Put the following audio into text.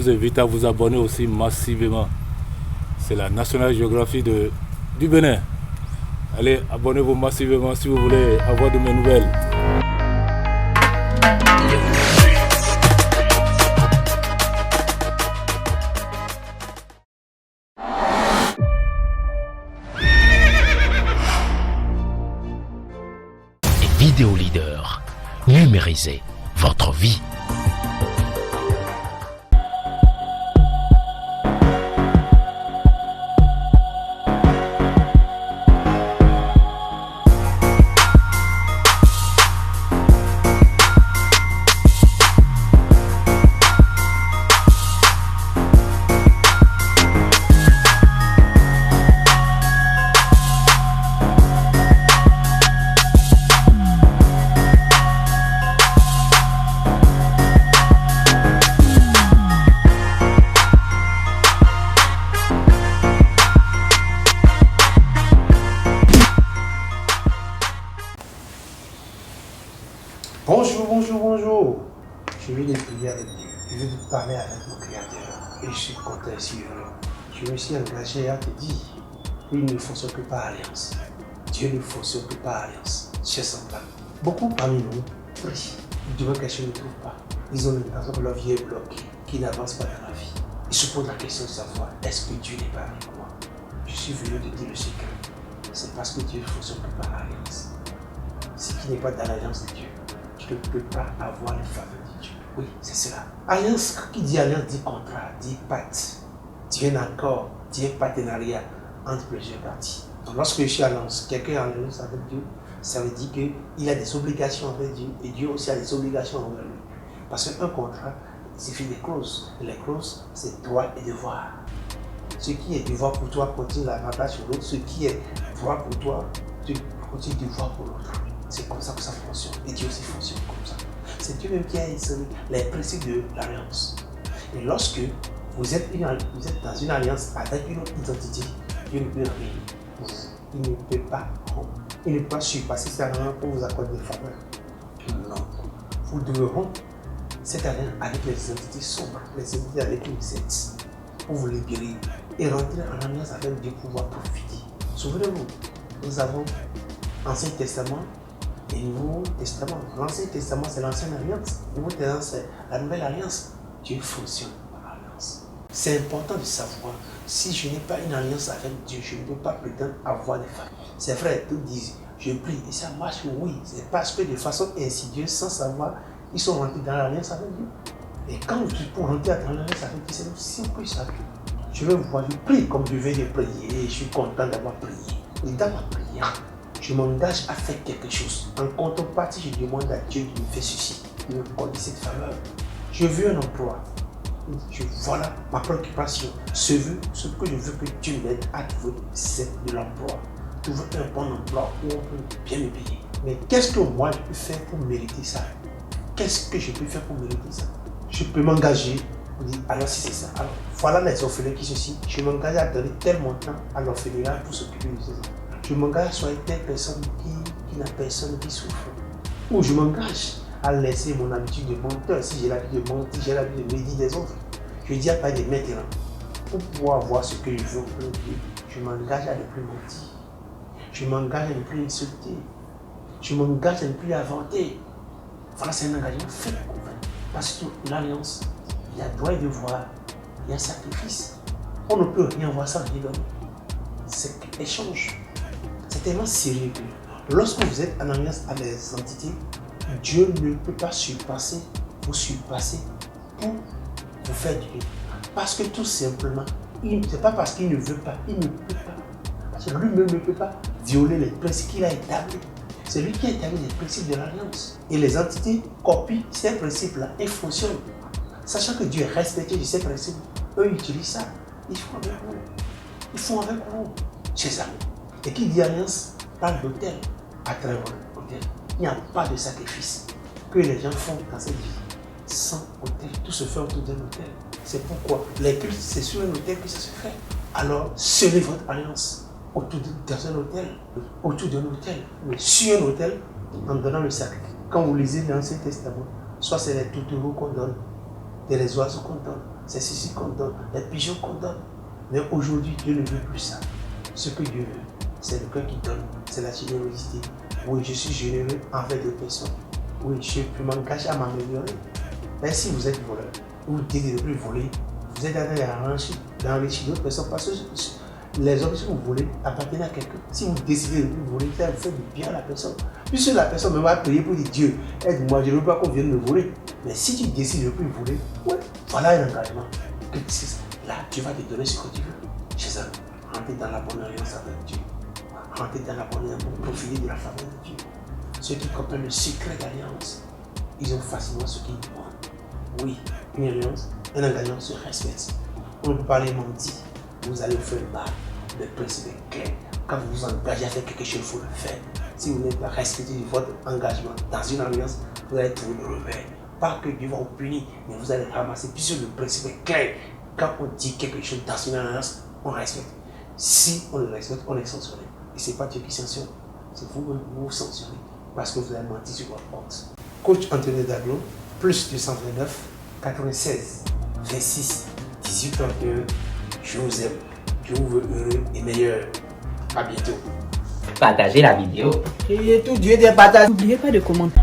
vous invite à vous abonner aussi massivement. C'est la National Geographic du Bénin. Allez, abonnez-vous massivement si vous voulez avoir de mes nouvelles. Vidéo Leader, numérisez votre vie. Bonjour. Je viens de prier avec Dieu. Je viens de parler avec mon Créateur. Et je suis content et si heureux. Je me suis engagé à te dire qu'il ne fonctionne que par alliance. Dieu ne fonctionne que par alliance. Chers semblables. Beaucoup parmi nous prient. Ils demandent quelque chose qu'ils ne trouvent pas. Ils ont l'impression que leur vie est bloquée, qu'ils n'avancent pas dans la vie. Ils se posent la question de savoir, est-ce que Dieu n'est pas avec moi? Je suis venu te dire le secret. C'est parce que Dieu ne fonctionne que par alliance. Ce qui n'est pas dans l'alliance de Dieu, tu ne peux pas avoir les faveurs de Dieu. Oui, c'est cela. Alliance, qui dit alliance, dit contrat, dit pacte, dit un accord, dit un partenariat entre plusieurs parties. Donc lorsque je suis alliance, quelqu'un est en alliance avec Dieu, ça veut dire qu'il a des obligations avec Dieu et Dieu aussi a des obligations envers lui. Parce qu'un contrat, il suffit des clauses. Et les clauses, c'est droit et devoir. Ce qui est devoir pour toi continue l'avantage sur l'autre. Ce qui est droit pour toi, tu continues devoir pour l'autre. C'est comme ça que ça fonctionne. Et Dieu aussi fonctionne comme ça. C'est Dieu même qui a instauré les principes de l'alliance. Et lorsque vous êtes dans une alliance avec une autre identité, Dieu ne peut rien. Il ne peut pas rompre. Il ne peut pas surpasser cette alliance pour vous accorder des faveurs. Non. Vous devez rompre cette alliance avec les identités sombres, les identités avec une secte, pour vous libérer et rentrer en alliance avec Dieu pour pouvoir profiter. Souvenez-vous, nous avons l'Ancien Testament et le Nouveau Testament. L'Ancien Testament, c'est l'Ancienne Alliance. Le Nouveau Testament, c'est la Nouvelle Alliance. Dieu fonctionne par alliance. C'est important de savoir, si je n'ai pas une alliance avec Dieu, je ne peux pas prétendre avoir des faveurs. C'est vrai, tous disent, je prie et ça marche, oui. C'est parce que de façon insidieuse, sans savoir, ils sont rentrés dans l'alliance avec Dieu. Et quand pour rentrer dans l'alliance avec Dieu, c'est aussi simple que ça. Je vais voir, je prie comme je vais de prier et je suis content d'avoir prié. Et dans ma prière, je m'engage à faire quelque chose. En contrepartie, je demande à Dieu de me faire ceci, de me accorder cette faveur. Je veux un emploi. Voilà ma préoccupation. Ce que je veux que Dieu m'aide à trouver, c'est de l'emploi. Trouver un bon emploi où on peut bien me payer. Mais qu'est-ce que moi je peux faire pour mériter ça? Qu'est-ce que je peux faire pour mériter ça? Je peux m'engager. Alors si c'est ça, alors voilà les orphelins qui ceci. Je m'engage à donner tel montant à l'orphelinat pour s'occuper de ces enfants. Je m'engage à soigner telle personne qui n'a personne qui souffre. Ou je m'engage à laisser mon habitude de menteur. Si j'ai l'habitude de mentir, j'ai l'habitude de médire des autres. Je dis à pas de maintenant. Pour pouvoir avoir ce que je veux au plan de Dieu, je m'engage à ne plus mentir. Je m'engage à ne plus insulter. Je m'engage à ne plus inventer. Voilà, c'est un engagement fait pour convaincre. Parce que l'alliance, il y a droit et devoir, il y a sacrifice. On ne peut rien voir sans rien donner. C'est échange. C'est tellement sérieux que lorsque vous êtes en alliance avec les entités, Dieu ne peut pas vous surpasser pour vous faire du bien. Parce que tout simplement, ce n'est pas parce qu'il ne veut pas, il ne peut pas. Parce que lui-même ne peut pas violer les principes qu'il a établis. C'est lui qui a établi les principes de l'alliance. Et les entités copient ces principes-là et fonctionnent. Sachant que Dieu est respectueux de ces principes, eux utilisent ça. Ils font avec vous. Ils font avec vous, chers amis. Et qui dit alliance parle d'autel à travers l'autel. Il n'y a pas de sacrifice que les gens font dans cette vie. Sans autel, tout se fait autour d'un autel. C'est pourquoi les cultes, c'est sur un autel que ça se fait. Alors, scellez votre alliance autour d'un autel, mais sur un autel, en donnant le sacrifice. Quand vous lisez l'Ancien Testament, soit c'est les tourtereaux qu'on donne, c'est les oiseaux qu'on donne, c'est ceci qu'on donne, les pigeons qu'on donne. Mais aujourd'hui, Dieu ne veut plus ça. Ce que Dieu veut, c'est le cœur qui donne, c'est la générosité. Oui, je suis généreux envers des personnes. Oui, je peux m'engager à m'améliorer. Mais si vous êtes voleur, vous décidez de ne plus voler, vous êtes en train d'enrichir d'autres personnes parce que les hommes, si vous volez, appartiennent à quelqu'un. Si vous décidez de ne plus voler, vous faites du bien à la personne. Puisque la personne me va prier pour dire Dieu, aide-moi, je ne veux pas qu'on vienne me voler. Mais si tu décides de ne plus voler, ouais, voilà un engagement. Là, tu vas te donner ce que tu veux. Chez eux, rentrer dans la bonne alliance avec Dieu. Rentrer dans la bonne alliance pour profiter de la faveur de Dieu. Ceux qui comprennent le secret d'alliance, ils ont facilement ce qu'ils demandent. Oui, une alliance, un engagement se respecte. On ne peut pas les mentir. Vous allez vous faire mal. Le principe est clair. Quand vous vous engagez à faire quelque chose, il faut le faire. Si vous n'êtes pas respecté de votre engagement dans une alliance, vous allez trouver le revers. Pas que Dieu va vous punir, mais vous allez ramasser. Puisque le principe est clair. Quand on dit quelque chose dans une alliance, on respecte. Si on le respecte, on est sanctionné. Et ce n'est pas Dieu qui sanctionne, c'est vous-même qui vous sanctionnez parce que vous avez menti sur votre honte. Coach Anthony Daglo, plus 229 96 26 18 31. Je vous aime, je vous veux heureux et meilleur. À bientôt. Partagez la vidéo. Et tout Dieu des partages. N'oubliez pas de commenter.